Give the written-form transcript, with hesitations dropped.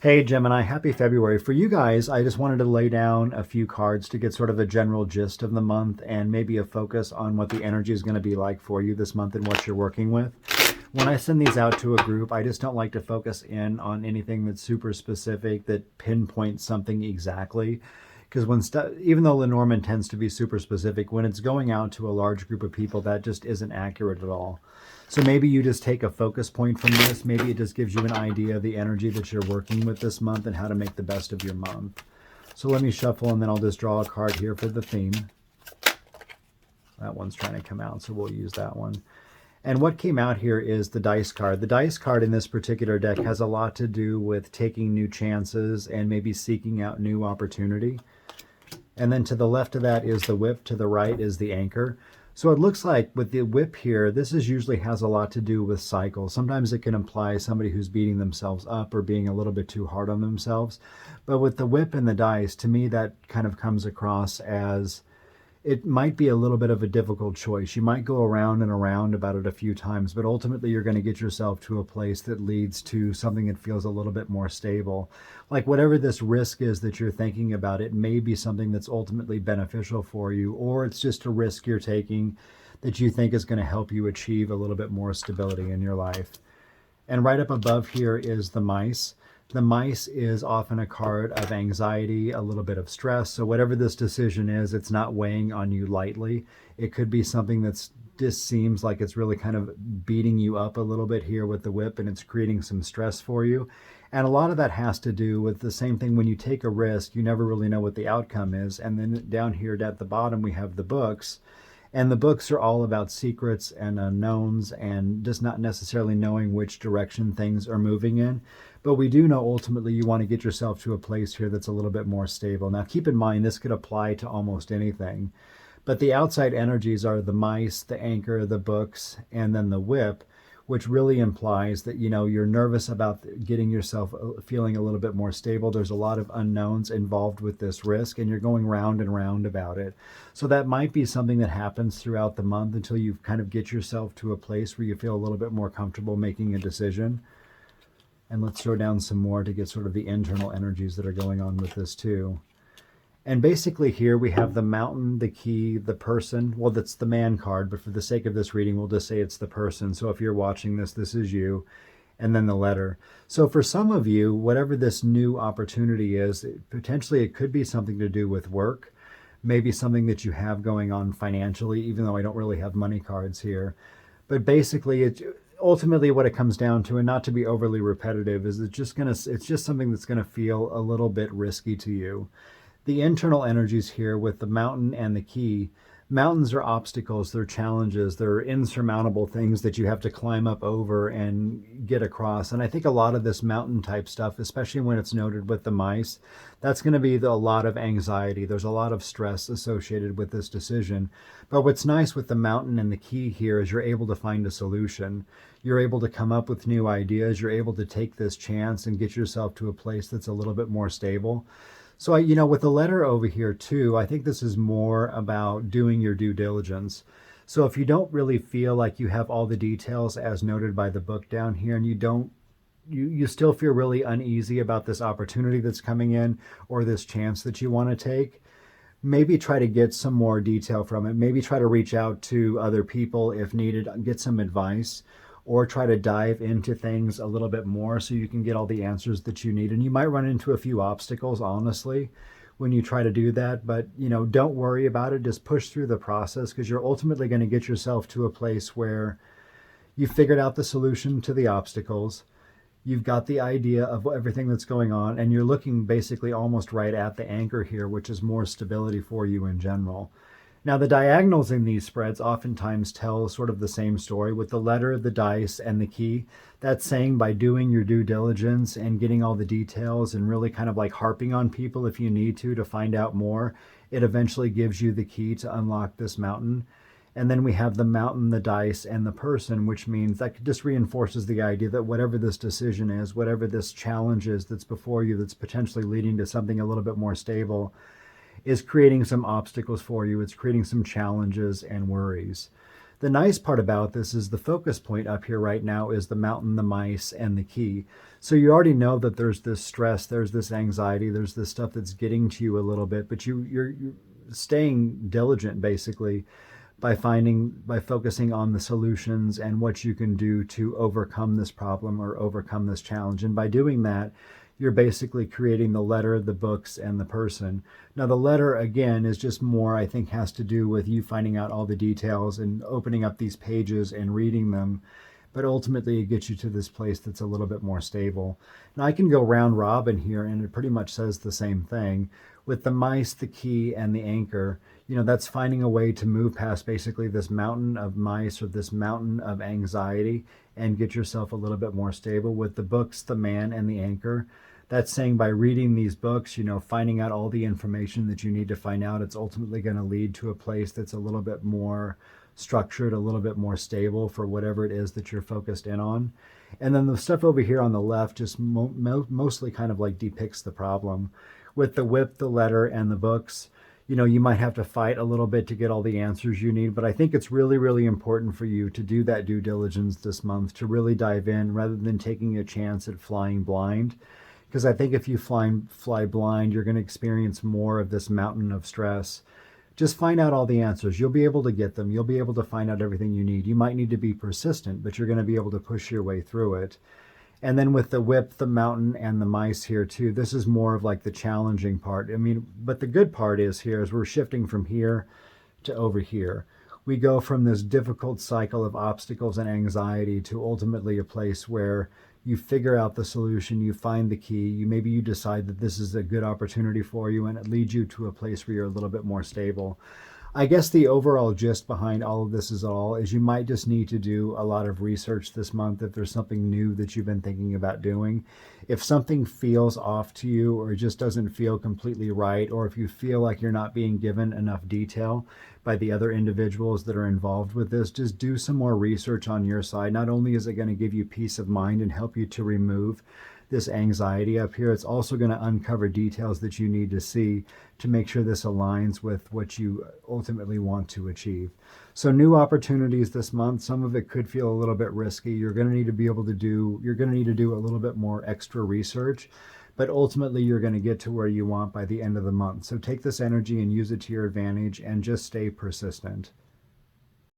Hey Gemini, happy February. For you guys, I just wanted to lay down a few cards to get sort of a general gist of the month and maybe a focus on what the energy is going to be like for you this month and what you're working with. When I send these out to a group, I just don't like to focus in on anything that's super specific that pinpoints something exactly. Because even though Lenormand tends to be super specific, when it's going out to a large group of people, that just isn't accurate at all. So maybe you just take a focus point from this. Maybe it just gives you an idea of the energy that you're working with this month and how to make the best of your month. So let me shuffle and then I'll just draw a card here for the theme. That one's trying to come out, so we'll use that one. And what came out here is the dice card. The dice card in this particular deck has a lot to do with taking new chances and maybe seeking out new opportunity. And then to the left of that is the whip, to the right is the anchor. So it looks like with the whip here, usually has a lot to do with cycles. Sometimes it can imply somebody who's beating themselves up or being a little bit too hard on themselves. But with the whip and the dice, to me, that kind of comes across as it might be a little bit of a difficult choice. You might go around and around about it a few times, but ultimately you're going to get yourself to a place that leads to something that feels a little bit more stable. Like whatever this risk is that you're thinking about, it may be something that's ultimately beneficial for you, or it's just a risk you're taking that you think is going to help you achieve a little bit more stability in your life. And right up above here is the mice. The mice is often a card of anxiety, a little bit of stress. So whatever this decision is, it's not weighing on you lightly. It could be something that's just seems like it's really kind of beating you up a little bit here with the whip, and it's creating some stress for you. And a lot of that has to do with the same thing. When you take a risk, you never really know what the outcome is. And then down here at the bottom, we have the books. And the books are all about secrets and unknowns and just not necessarily knowing which direction things are moving in. But we do know ultimately you want to get yourself to a place here that's a little bit more stable. Now, keep in mind, this could apply to almost anything. But the outside energies are the mice, the anchor, the books, and then the whip, which really implies that, you're nervous about getting yourself feeling a little bit more stable. There's a lot of unknowns involved with this risk, and you're going round and round about it. So that might be something that happens throughout the month until you kind of get yourself to a place where you feel a little bit more comfortable making a decision. And let's throw down some more to get sort of the internal energies that are going on with this too. And basically here we have the mountain, the key, the person. Well, that's the man card, but for the sake of this reading, we'll just say it's the person. So if you're watching this, this is you. And then the letter. So for some of you, whatever this new opportunity is, potentially it could be something to do with work, maybe something that you have going on financially, even though I don't really have money cards here. But basically, ultimately what it comes down to, and not to be overly repetitive, is it's just something that's going to feel a little bit risky to you. The internal energies here with the mountain and the key. Mountains are obstacles, they're challenges, they're insurmountable things that you have to climb up over and get across. And I think a lot of this mountain type stuff, especially when it's noted with the mice, that's going to be a lot of anxiety. There's a lot of stress associated with this decision. But what's nice with the mountain and the key here is you're able to find a solution. You're able to come up with new ideas. You're able to take this chance and get yourself to a place that's a little bit more stable. So, with the letter over here too, I think this is more about doing your due diligence. So if you don't really feel like you have all the details as noted by the book down here, and you still feel really uneasy about this opportunity that's coming in or this chance that you want to take, maybe try to get some more detail from it. Maybe try to reach out to other people if needed, get some advice, or try to dive into things a little bit more so you can get all the answers that you need. And you might run into a few obstacles, honestly, when you try to do that. But, don't worry about it. Just push through the process, because you're ultimately going to get yourself to a place where you've figured out the solution to the obstacles. You've got the idea of everything that's going on, and you're looking basically almost right at the anchor here, which is more stability for you in general. Now, the diagonals in these spreads oftentimes tell sort of the same story with the letter, the dice, and the key. That's saying by doing your due diligence and getting all the details and really kind of like harping on people if you need to find out more, it eventually gives you the key to unlock this mountain. And then we have the mountain, the dice, and the person, which means that just reinforces the idea that whatever this decision is, whatever this challenge is that's before you that's potentially leading to something a little bit more stable, is creating some obstacles for you. It's creating some challenges and worries. The nice part about this is the focus point up here right now is the mountain, the mice, and the key. So you already know that there's this stress, there's this anxiety, there's this stuff that's getting to you a little bit, but you're staying diligent basically by focusing on the solutions and what you can do to overcome this problem or overcome this challenge. And by doing that, you're basically creating the letter, the books, and the person. Now, the letter, again, is just more, I think, has to do with you finding out all the details and opening up these pages and reading them. But ultimately, it gets you to this place that's a little bit more stable. Now, I can go round robin here, and it pretty much says the same thing. With the mice, the key, and the anchor, that's finding a way to move past basically this mountain of mice or this mountain of anxiety and get yourself a little bit more stable. With the books, the man, and the anchor, that's saying by reading these books, finding out all the information that you need to find out, it's ultimately going to lead to a place that's a little bit more structured, a little bit more stable for whatever it is that you're focused in on. And then the stuff over here on the left just mostly kind of like depicts the problem. With the whip, the letter, and the books, you might have to fight a little bit to get all the answers you need, but I think it's really, really important for you to do that due diligence this month, to really dive in rather than taking a chance at flying blind. Because I think if you fly blind, you're going to experience more of this mountain of stress. Just find out all the answers. You'll be able to get them. You'll be able to find out everything you need. You might need to be persistent, but you're going to be able to push your way through it. And then with the whip, the mountain, and the mice here too, this is more of like the challenging part. But the good part is we're shifting from here to over here. We go from this difficult cycle of obstacles and anxiety to ultimately a place where you figure out the solution, you find the key, maybe you decide that this is a good opportunity for you, and it leads you to a place where you're a little bit more stable. I guess the overall gist behind all of this is you might just need to do a lot of research this month if there's something new that you've been thinking about doing. If something feels off to you or just doesn't feel completely right, or if you feel like you're not being given enough detail by the other individuals that are involved with this, just do some more research on your side. Not only is it going to give you peace of mind and help you to remove this anxiety up here, it's also going to uncover details that you need to see to make sure this aligns with what you ultimately want to achieve. So new opportunities this month. Some of it could feel a little bit risky. You're going to need to do a little bit more extra research, but ultimately you're going to get to where you want by the end of the month. So take this energy and use it to your advantage and just stay persistent.